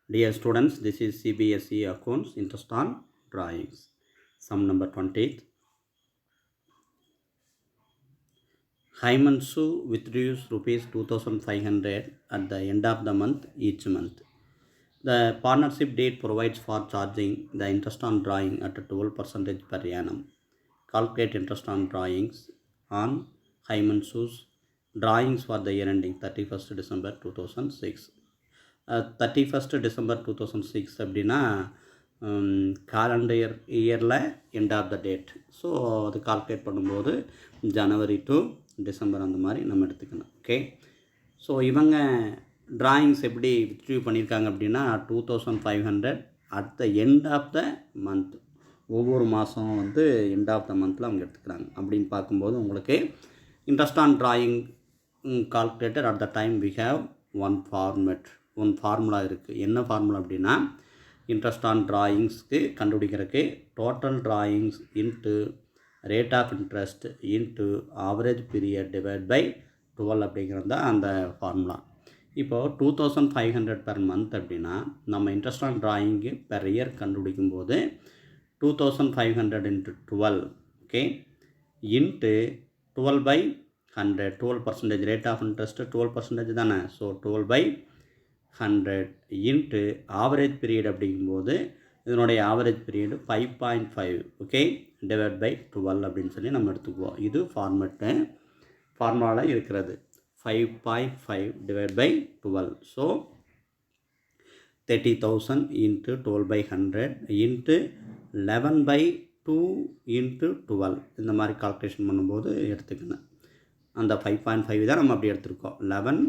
Dear students, this is CBSE Accounts Interest on Drawings. Sum number 20. Himanshu withdraws rupees 2500 at the end of the month each month. The partnership date provides for charging the interest on drawing at 12% per annum. Calculate interest on drawings on Himanshu's drawings for the year ending 31st December 2006. 31st December 2006 அப்படின்னா calendar இயரில் end of the date. So அது calculate பண்ணும்போது ஜனவரி to December அந்த மாதிரி நம்ம எடுத்துக்கணும். Okay, so இவங்க ட்ராயிங்ஸ் எப்படி வித்ட்ரீவ் பண்ணியிருக்காங்க அப்படின்னா 2500 at the end of the month. ஒவ்வொரு மாதம் எண்ட் ஆஃப் த மந்தில் அவங்க எடுத்துக்கிறாங்க. அப்படின்னு பார்க்கும்போது உங்களுக்கு interest on drawing calculator at the time we have one formula இருக்குது. என்ன ஃபார்முலா அப்படின்னா இன்ட்ரெஸ்ட் ஆன் ட்ராயிங்ஸ்க்கு கண்டுபிடிக்கிறதுக்கு total drawings into rate of interest into average period divide by 12 அப்படிங்கிறது தான் அந்த ஃபார்முலா. இப்போது 2500 பெர் மந்த் அப்படின்னா நம்ம interest on drawing per year கண்டுபிடிக்கும் போது 2500 into 12 okay into 12 by 100. 12% rate of interest 12% தானே. So 12 by 100 into average period அப்படிங்கும்போது இதனுடைய average period 5.5 okay divide by 12 அப்படின்னு சொல்லி நம்ம எடுத்துக்குவோம். இது ஃபார்முலாவில் இருக்கிறது 5.5 divide by 12. So 30,000 into 12 by 100 into 11 by 2 into 12 இந்த மாதிரி கால்குலேஷன் பண்ணும்போது எடுத்துக்கணும். அந்த 5.5 தான் நம்ம அப்படி எடுத்துருக்கோம். 11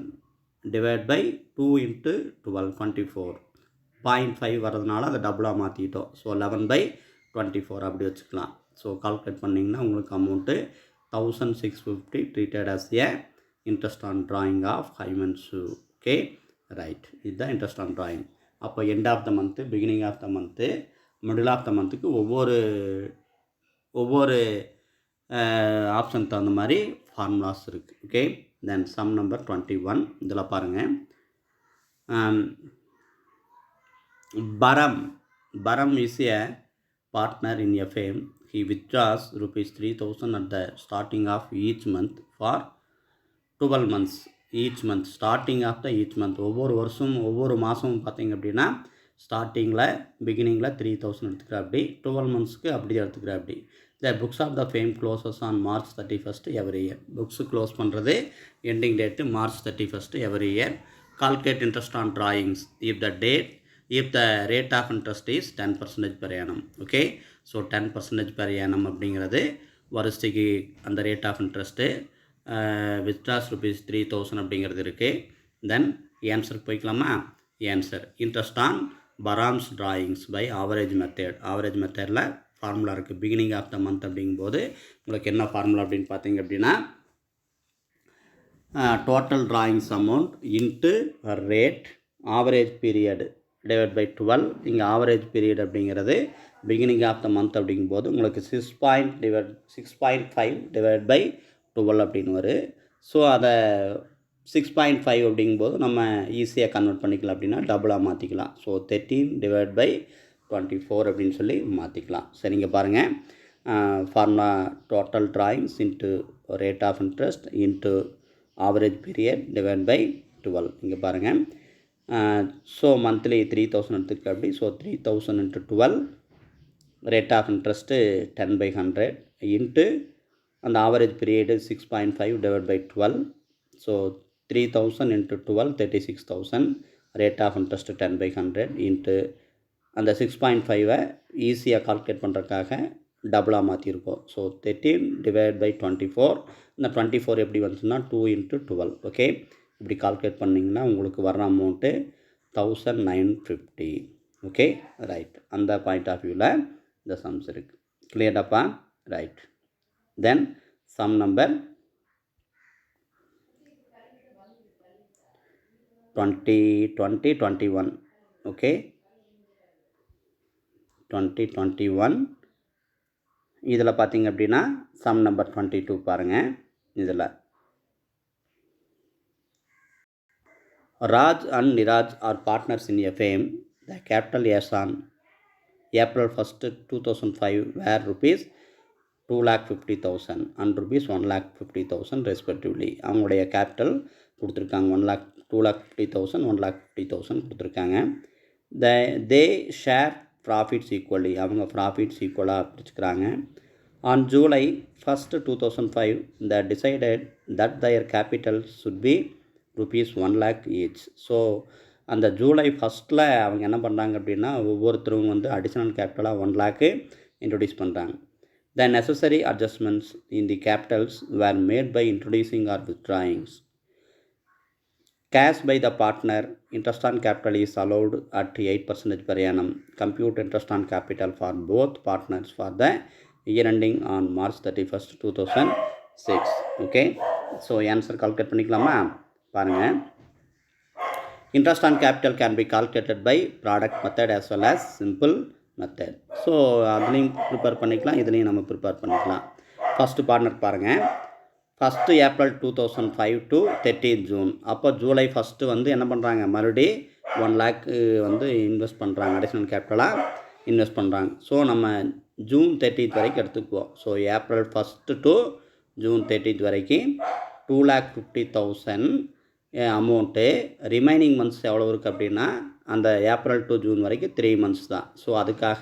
டிவைட் பை 2 இன்ட்டு 12 24.5 வர்றதுனால அதை டபுளாக மாற்றிட்டோம். ஸோ 11 பை 24 அப்படி வச்சுக்கலாம். ஸோ கால்குலேட் பண்ணிங்கன்னா உங்களுக்கு amount 1650 treated as a interest on drawing of Himanshu. Okay right, இதுதான் இன்ட்ரெஸ்ட் ஆன் ட்ராயிங். அப்போ end of the month, beginning of the month, middle of the மந்த்துக்கு ஒவ்வொரு ஆப்ஷன் தகுந்த மாதிரி ஃபார்முலாஸ் இருக்குது. Okay, then sum number 21. இதில் பாருங்கள், Param is a partner in a firm. He withdraws rupees 3000 at the starting of each month for 12 months. Each month starting of the each month, ஒவ்வொரு மாதமும் பார்த்திங்க அப்படின்னா பிகினிங்கில் 3000 எடுத்துக்கிறா அப்படி, 12 மந்த்ஸ்க்கு அப்படியே எடுத்துக்கிறா அப்படி. The books of the firm closes on March 31st every year. Books close பண்ணுறது ending date March 31st every year. Calculate interest on drawings if the rate of interest is 10% per annum. Okay, so 10% per annum அப்படிங்கிறது வருஷத்துக்கு அந்த rate of interest withdraws rupees 3000 அப்படிங்கிறது இருக்குது. Then ஆன்சருக்கு போய்க்கலாமா? Answer interest on பராம்ஸ் drawings by average மெத்தடில் formula இருக்குது. பிகினிங் ஆஃப் த மந்த் அப்படிங்கும்போது உங்களுக்கு என்ன ஃபார்முலா அப்படின்னு பார்த்தீங்க அப்படின்னா total drawings amount into rate average period divide by 12. இங்கே ஆவரேஜ் பீரியட் அப்படிங்கிறது பிகினிங் ஆஃப் த மந்த் அப்படிங்கும்போது உங்களுக்கு 6.5 டிவைட் பை 12 அப்படின்னு வரும். ஸோ அதை 6.5 அப்படிங்கும்போது நம்ம ஈஸியாக கன்வெர்ட் பண்ணிக்கலாம். அப்படின்னா டபுளாக மாற்றிக்கலாம். ஸோ 13 டிவைட் பை 24 அப்படின்னு சொல்லி மாற்றிக்கலாம். சரிங்க, பாருங்கள், formula total drawings into rate of interest into average period divide by 12. இங்கே பாருங்கள், ஸோ மந்த்லி 3000 எடுத்துக்க அப்படி. So 3000 into 12 rate of interest 10 by 100 into அந்த average period 6.5 divide by 12. So 3000 into 12 36,000. Rate of interest 10 by 100 into அந்த 6.5 ஈஸியாக calculate பண்ணுறதுக்காக டபுளாக மாற்றிருக்கோம். So 13 divide by 24. இந்த 24 எப்படி வந்துச்சுன்னா 2 இன்ட்டு 12. ஓகே, இப்படி கால்குலேட் பண்ணிங்கன்னா உங்களுக்கு வர்ற அமௌண்ட்டு 1950. ஓகே ரைட், அந்த பாயிண்ட் ஆஃப் வியூவில் இந்த சம்ஸ் இருக்குது. கிளியர்டாப்பா? ரைட், தென் சம் நம்பர் 2021. ஓகே, 2021 இதில் பார்த்திங்க அப்படின்னா சம் நம்பர் 22 பாருங்கள். இதில் Raj and Niraj are partners in a firm. The capital as on April 1st, 2005 were rupees 2,50,000 and rupees 1,50,000 respectively. அவங்களுடைய கேபிட்டல் கொடுத்துருக்காங்க 2,50,000 1,50,000 கொடுத்துருக்காங்க. They share profits equally. அவங்க ப்ராஃபிட்ஸ் ஈக்குவலாக பிரிச்சுக்கிறாங்க. On July 1st, 2005, they decided that their capital should be rupees 1 lakh each. So அந்த ஜூலை ஃபஸ்ட்டில் அவங்க என்ன பண்ணுறாங்க அப்படின்னா ஒவ்வொருத்தரும் வந்து அடிஷ்னல் கேபிட்டலாக 1 lakh இன்ட்ரடியூஸ் பண்ணுறாங்க. The necessary adjustments in the capitals were made by introducing or withdrawings. Cash by the partner, interest on capital is allowed at 8% per annum. Compute interest on capital for both partners for the year ending on March 31st, 2006. Okay, so answer calculate பண்ணிக்கலாமா பாருங்கள். Interest on capital can be calculated by product method as well as simple method. So அதுலேயும் prepare பண்ணிக்கலாம், இதுலேயும் நம்ம prepare பண்ணிக்கலாம். First partner பாருங்கள். 1st April 2005 to 30th June. அப்போ July first வந்து என்ன பண்ணுறாங்க, மறுபடி 1 lakh வந்து இன்வெஸ்ட் பண்ணுறாங்க, அடிஷ்னல் கேபிட்டலாக இன்வெஸ்ட் பண்ணுறாங்க. ஸோ நம்ம ஜூன் 30th வரைக்கும் எடுத்துக்குவோம். So April 1st to June 30th வரைக்கும் 2,50,000 அமௌண்ட்டு. ரிமைனிங் மந்த்ஸ் எவ்வளோ இருக்குது அப்படின்னா அந்த ஏப்ரல் டு ஜூன் வரைக்கும் 3 months தான். ஸோ அதுக்காக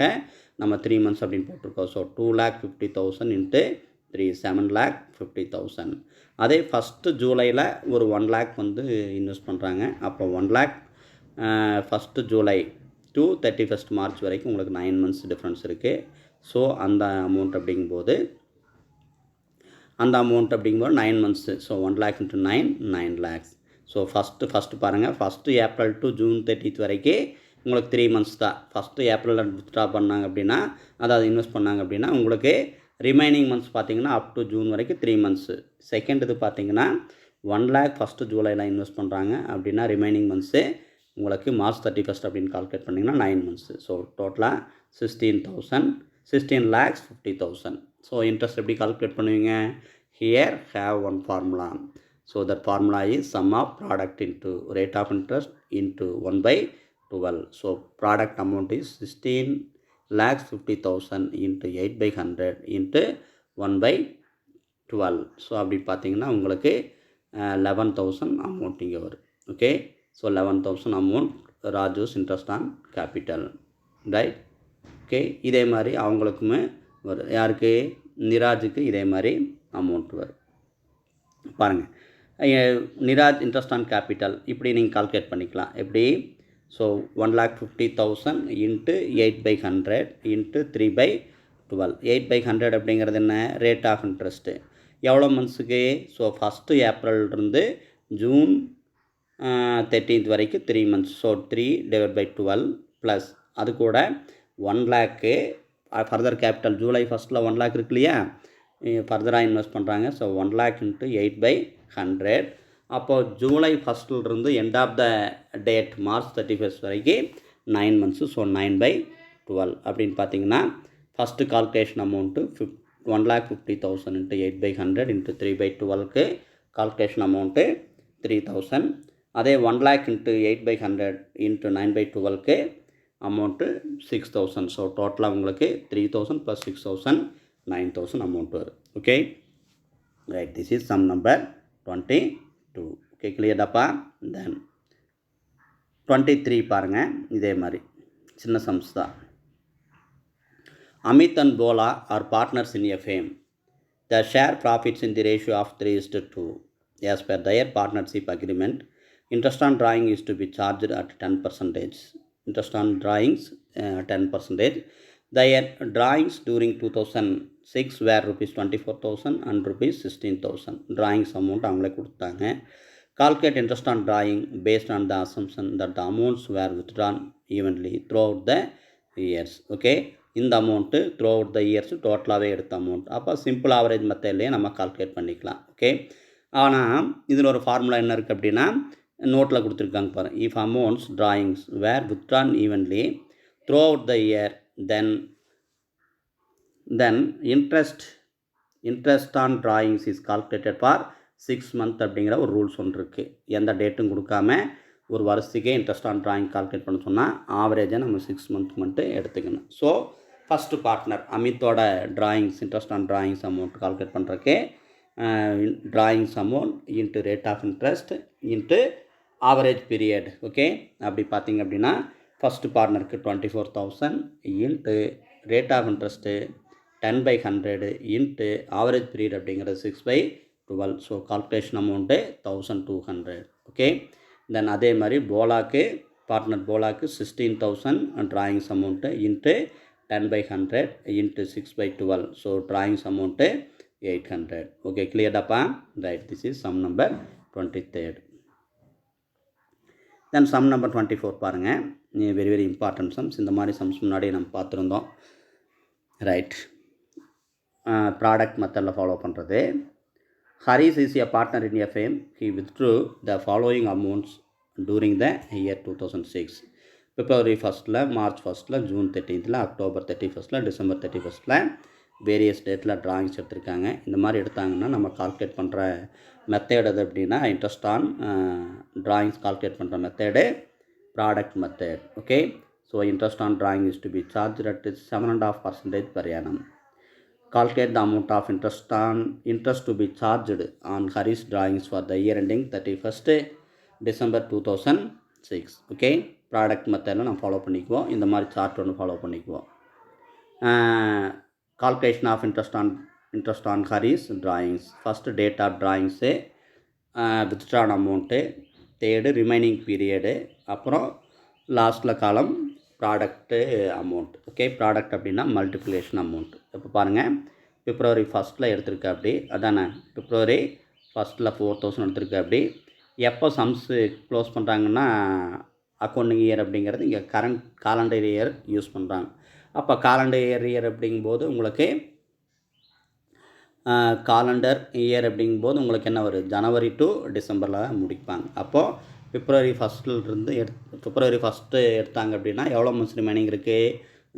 நம்ம 3 months அப்படின்னு போட்டிருக்கோம். So 2,50,000 into 3 7,50,000. அதே ஃபஸ்ட்டு ஜூலையில் ஒரு 1 lakh வந்து இன்வெஸ்ட் பண்ணுறாங்க. அப்போ 1 lakh first July to 31st March வரைக்கும் உங்களுக்கு 9 months டிஃப்ரென்ஸ் இருக்குது. ஸோ அந்த அமௌண்ட் அப்படிங்கும்போது 9 months. So 1 lakh into 9 lakhs. So first பாருங்கள், first April to June 30th வரைக்கும் உங்களுக்கு 3 months தான். ஃபஸ்ட்டு ஏப்ரலில் வித்ட்ரா பண்ணாங்க அப்படின்னா, அதாவது இன்வெஸ்ட் பண்ணாங்க அப்படின்னா உங்களுக்கு ரிமைனிங் மந்த்ஸ் பார்த்தீங்கன்னா அப் டு ஜூன் வரைக்கும் 3 months. செகண்ட் இது பார்த்தீங்கன்னா 1 lakh ஃபஸ்ட்டு ஜூலையில் இன்வெஸ்ட் பண்ணுறாங்க அப்படின்னா ரிமைனிங் மந்த்ஸு உங்களுக்கு March 31st அப்படின்னு கால்குலேட் பண்ணிங்கன்னா 9 months. ஸோ டோட்டலாக 16,50,000. ஸோ இன்ட்ரெஸ்ட் எப்படி கால்குலேட் பண்ணுவீங்க? Here have one formula. So that formula is sum of product into rate of interest into 1/12. So product amount is 16,50,000 into 8/100 into 1/12. So அப்படி பார்த்தீங்கன்னா உங்களுக்கு 11,000 amount இங்கே வரும். Okay, so 11,000 amount Raju's interest on capital, right? Okay, இதே மாதிரி அவங்களுக்குமே வரும். யாருக்கு? நிராஜுக்கு இதே மாதிரி அமௌண்ட் வரும். பாருங்கள், நிராஜ் இன்ட்ரெஸ்ட் ஆன் கேபிட்டல் இப்படி நீங்கள் கால்குலேட் பண்ணிக்கலாம். எப்படி? So 1,50,000 into 8/100 into 3/12. 8/100 அப்படிங்கிறது என்ன? Rate of interest. எவ்வளோ மந்த்ஸுக்கு? ஸோ ஃபஸ்ட்டு ஏப்ரல்லிருந்து ஜூன் 13th வரைக்கும் 3 months. ஸோ 3/12 ப்ளஸ் அது கூட 1 lakh ஃபர்தர் கேபிட்டல். ஜூலை ஃபஸ்ட்டில் 1 lakh இருக்கு இல்லையா, ஃபர்தராக இன்வெஸ்ட் பண்ணுறாங்க. So 1 lakh into 8/100. அப்போது ஜூலை ஃபஸ்ட்டிலிருந்து end of the date March 31st வரைக்கும் 9 months. ஸோ 9/12 அப்படின்னு பார்த்தீங்கன்னா first calculation amount 1,50,000 into 8/100 into 3/12க்கு கால்குலேஷன் அமௌண்ட்டு 3,000. அதே 1 lakh இன்ட்டு 8/100 இன்ட்டு 9/12க்கு அமௌண்ட்டு 6,000. ஸோ டோட்டலாக உங்களுக்கு 3,000 + 6,000 9,000 அமௌண்ட் வரும். Okay, right. This is sum number 22. Okay, கிளியர்டாப்பா? தென் 23 பாருங்கள். இதே மாதிரி சின்ன சம்ஸ் தான். Amit and Bhola are partners in a firm. The share profits in the ratio of 3:2 as per their partnership agreement. Interest on drawing is to be charged at 10%. Interest on drawings 10%. Their drawings during 2006 were rupees 24,000 and rupees 16,000. Drawings amount அவங்களே கொடுத்தாங்க. Calculate interest on drawing based on the assumption that the amounts were withdrawn evenly throughout the years. Okay, இந்த amount through out the years டோட்டலாகவே எடுத்த amount. அப்போ simple average மெத்தட்லேயே நம்ம calculate பண்ணிக்கலாம். Okay, ஆனால் இதில் ஒரு ஃபார்முலா என்ன இருக்குது அப்படின்னா நோட்டில் கொடுத்துருக்காங்க பாருங்கள். If amounts drawings were withdrawn evenly throughout the year, then interest on drawings is calculated for 6 months அப்படிங்கிற ஒரு ரூல்ஸ் ஒன்று இருக்குது. எந்த டேட்டும் கொடுக்காம ஒரு வருஷத்துக்கே இன்ட்ரெஸ்ட் ஆன் ட்ராயிங் கால்குலேட் பண்ண சொன்னால் ஆவரேஜாக நம்ம 6 மந்த் மட்டும் எடுத்துக்கணும். ஸோ ஃபஸ்ட்டு பார்ட்னர் அமித்தோட drawings interest on drawings amount calculate பண்ணுறக்கே drawings amount into rate of interest into average period. Okay, அப்படி பார்த்திங்க அப்படின்னா ஃபஸ்ட்டு பார்ட்னருக்கு 24,000 into rate of interest 10/100 into average period அப்படிங்கிறது 6/12. So calculation amount 1200. Okay, then அதே மாதிரி போலாக்கு பார்ட்னர் போலாக்கு 16,000 drawings amount into 10/100 into 6/12. So drawings amount 800. Okay, கிளியர்டாப்பா? Right, this is sum number 23rd. Then sum number 24 பாருங்கள். Very very important sums. இந்த மாதிரி sums முன்னாடியே நம்ம பார்த்துருந்தோம். ரைட், ப்ராடக்ட் மெத்தடில் ஃபாலோ பண்ணுறது. Harish is a partner in a firm. He withdrew the following amounts during the year 2006. February 1st, March 1st, June 13th, October 31st, December 31st various டேட்டில் drawings எடுத்திருக்காங்க. இந்த மாதிரி எடுத்தாங்கன்னா நம்ம கால்குலேட் பண்ணுற method அது அப்படின்னா இன்ட்ரெஸ்ட் ஆன் ட்ராயிங்ஸ் கால்குலேட் பண்ணுற method product method. Okay, so interest on drawing is to be charge at 7.5% per annum. Calculate the amount of interest to be charged on Harish drawings for the year ending 31st December 2006. Okay, product மெத்தடில் நம்ம follow பண்ணிக்குவோம். இந்த மாதிரி chart ஒன்று follow பண்ணிக்குவோம். Calculation of interest on Haris drawings. First date of drawings, withdrawn amount, third remaining period, அப்புறம் லாஸ்ட்டில் காலம் ப்ராடக்ட்டு அமௌண்ட். ஓகே, ப்ராடக்ட் அப்படின்னா மல்டிப்ளிகேஷன் அமௌண்ட். இப்போ பாருங்கள், February 1st எடுத்திருக்க அப்படி அதானே, February 1st 4,000 எடுத்திருக்க அப்படி. எப்போ சம்ஸு க்ளோஸ் பண்ணுறாங்கன்னா அக்கௌண்டிங் இயர் அப்படிங்கிறது இங்கே கரண்ட் காலண்டர் இயர் யூஸ் பண்ணுறாங்க. அப்போ காலண்டர் இயர் அப்படிங்கும்போது உங்களுக்கு காலண்டர் இயர் அப்படிங்கும்போது உங்களுக்கு என்ன வரும், ஜனவரி டு டிசம்பரில் முடிப்பாங்க. அப்போது February 1st February 1st எடுத்தாங்க அப்படின்னா எவ்வளோ மந்த்ஸ் ரிமைனிங் இருக்குது,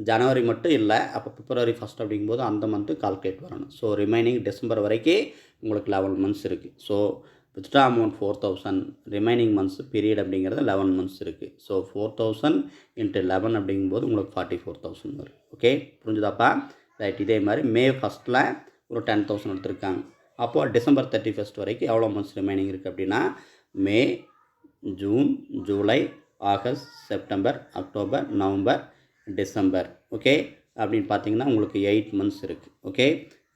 ஜனவரி மட்டும் இல்லை. அப்போ February 1st அப்படிங்கும்போது அந்த மந்த்து கால்குலேட் வரணும். ஸோ ரிமைனிங் டிசம்பர் வரைக்கும் உங்களுக்கு 11 மந்த்ஸ் இருக்குது. So withdraw amount 4,000, remaining months period அப்படிங்கிறது 11 மந்த்ஸ் இருக்குது. ஸோ 4,000 × 11 அப்படிங்கும்போது உங்களுக்கு 44,000 வரும். ஓகே, புரிஞ்சுதாப்பா? ரைட், இதே மாதிரி May 1st ஒரு 10,000 எடுத்திருக்காங்க. அப்போது December 31st வரைக்கும் எவ்வளோ மந்த்ஸ் ரிமைனிங் இருக்குது அப்படின்னா May, June, July, August, September, October, November, December. Okay, அப்படின்னு பார்த்தீங்கன்னா உங்களுக்கு 8 மந்த்ஸ் இருக்குது. ஓகே,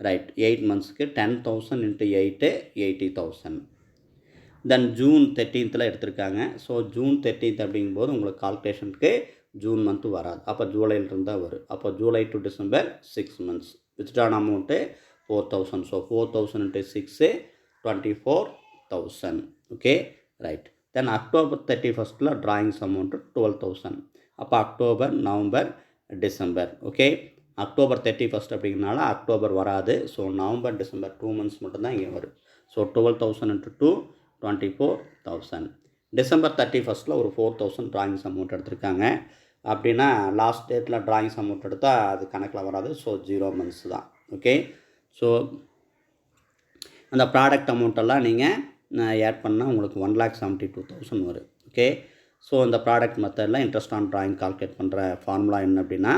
ரைட், 8 மந்த்ஸ்க்கு 10,000 × 8 80,000. தென் June 13th எடுத்திருக்காங்க. ஸோ June 13th அப்படிங்கும்போது உங்களுக்கு கால்குலேஷனுக்கு ஜூன் மந்த்து வராது. அப்போ ஜூலையிலிருந்து தான் வரும். அப்போ July to December 6 months. Withdrawn amount 4,000. So 4,000 × 6 24,000. Okay, right. Then October 31st drawings amount 12,000. அப்போ October, November, December. Okay, October 31st அப்படிங்கிறனால அக்டோபர் வராது. ஸோ நவம்பர், டிசம்பர் 2 மந்த்ஸ் மட்டும்தான் இங்கே வரும். ஸோ 12,000 × 2 24,000. December 31st ஒரு 4,000 ட்ராயிங்ஸ் அமௌண்ட் எடுத்திருக்காங்க. அப்படின்னா லாஸ்ட் டேட்டில் ட்ராயிங்ஸ் அமௌண்ட் எடுத்தால் அது கணக்கில் வராது. ஸோ 0 மந்த்ஸ் தான். ஓகே, ஸோ அந்த ப்ராடக்ட் அமௌண்ட்டெல்லாம் நீங்கள் ஆட் பண்ணால் உங்களுக்கு 1,72,000 வரும். ஓகே, ஸோ இந்த ப்ராடக்ட் மெத்தடில் இன்ட்ரெஸ்ட் ஆன் ட்ராயிங் கால்குலேட் பண்ணுற ஃபார்முலா என்ன அப்படின்னா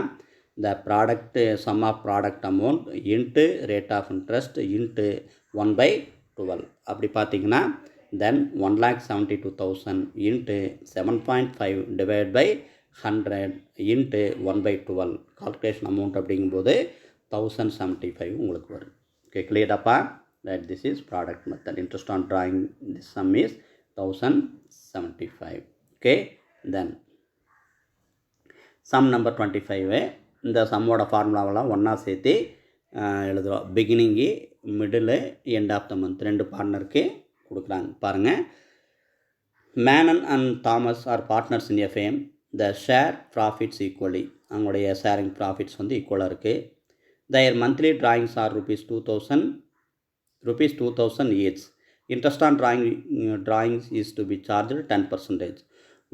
இந்த product sum of product amount into rate of interest into 1/12. அப்படி பார்த்தீங்கன்னா then 1,72,000 into 7.5 / 100 into 1/12. Calculation amount அப்படிங்கும்போது 1,075 உங்களுக்கு வரும். ஓகே, கிளியர்டாப்பா? Right, this is product method. Interest on drawing this sum is 1,075. Okay, then sum number 25. இந்த சம்மோட ஃபார்முலாவெல்லாம் ஒன்றா சேர்த்து எழுதுகிறோம். Beginning, middle, end of the month 2 பார்ட்னருக்கு கொடுக்குறாங்க. பாருங்கள், Menon and Thomas are partners in a firm. The share profits equally. அவங்களுடைய ஷேரிங் ப்ராஃபிட்ஸ் வந்து ஈக்குவலாக இருக்குது. Their monthly drawings are ₹2,000 each. Interest on drawings is to be charge 10%.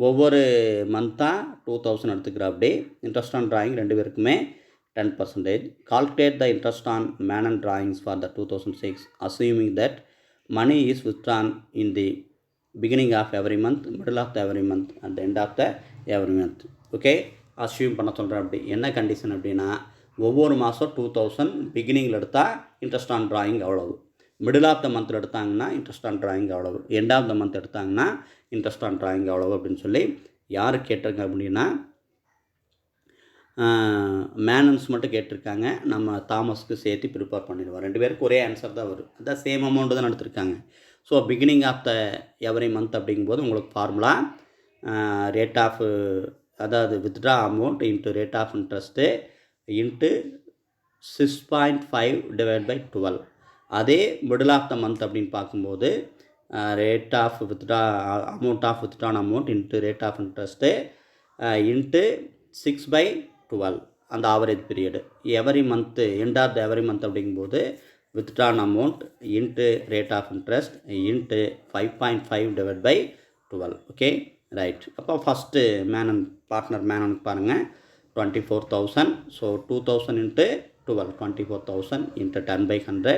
ஒவ்வொரு மந்த்தாக 2,000 எடுத்துக்கிற அப்படி இன்ட்ரெஸ்ட் ஆன் ட்ராயிங் 2 பேருக்குமே 10%. Calculate the interest on Manon drawings for the 2006, assuming that money is withdrawn in the beginning of every month, middle of the every month and the end of the every month. Okay, assume பண்ண சொல்கிறேன். அப்படி என்ன condition அப்படின்னா, ஒவ்வொரு மாதம் 2000 பிகினிங்கில் எடுத்தால் interest on drawing அவ்வளவு, middle of த மந்தில் எடுத்தாங்கன்னா இன்ட்ரெஸ்ட் ஆன் ட்ராயிங் அவ்வளவு, எண்ட் ஆஃப் த மந்த் எடுத்தாங்கன்னா இன்ட்ரெஸ்ட் ஆன் ட்ராயிங் அவ்வளவு அப்படின்னு சொல்லி யார் கேட்டிருங்க அப்படின்னா மேனன்ஸ் மட்டும் கேட்டிருக்காங்க. நம்ம தாமஸ்க்கு சேர்த்து ப்ரிப்பேர் பண்ணிடுவோம். 2 பேருக்கு ஒரே ஆன்சர் தான் வரும். அதான் சேம் அமௌண்ட்டு தான் எடுத்திருக்காங்க. So beginning of the every month அப்படிங்கும்போது உங்களுக்கு ஃபார்முலா ரேட் ஆஃப், அதாவது withdraw amount into rate of interest into 6.5 divide by 12. அதே மிடில் ஆஃப் த மந்த் அப்படின்னு பார்க்கும்போது rate of withdraw amount of withdrawn amount into rate of interest into 6/12 அந்த average period. Every month end of the every month அப்படிங்கும்போது withdrawn amount into rate of interest into 5.5 divide by 12. Okay, right. அப்போ first Menon partner மேனனுக்கு பாருங்கள் 24,000. So 2000 into 12, 24,000 into 10/100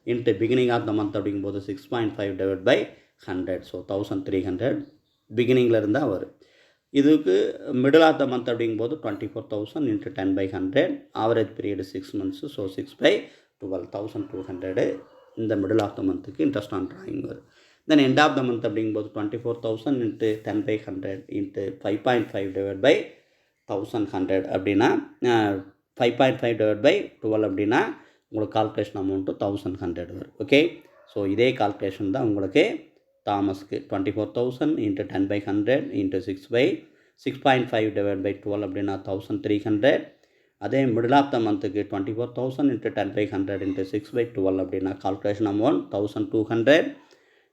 into beginning of the month அப்படிங்கும்போது 6.5 divide by 100. So 1300 பிகினிங்கில் இருந்தால் வரும். இதுக்கு middle of the month அப்படிங்கும்போது 24,000 into 10/100, average period 6 months. So 6/12, 1200 இந்த middle of the மந்த்துக்கு இன்ட்ரெஸ்ட் ஆன் ட்ராயிங் வரும். Then end of the month அப்படிங்கும்போது 24,000 into 10/100 into 5.5 divide by 1100 அப்படின்னா 5.5 டிவைட் பை 12 அப்படின்னா உங்களுக்கு கால்குலேஷன் அமௌண்ட்டு 1100 வரும். ஓகே, ஸோ இதே கால்குலேஷன் தான் உங்களுக்கு தாமஸ்க்கு 24,000 இன்ட்டு 10/100 இன்ட்டு 6.5 டிவைட் பை 12 அப்படின்னா 1300. அதே மிடில் ஆஃப் த மந்த்துக்கு 24,000 இன்ட்டு 10/100 இன்ட்டு 6/12 அப்படின்னா calculation amount 1200.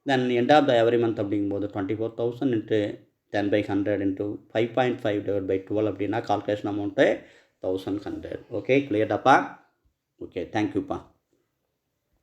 Then end of the every month அப்படிங்கும்போது 24,000 இன்ட்டு 10/100 இன்ட்டு 5.5 டிவைட் பை 12 அப்படின்னா கால்குலேஷன் அமௌண்ட்டு 1100. ஓகே, கிளியர்டாப்பா? ஓகே, தேங்க்யூப்பா.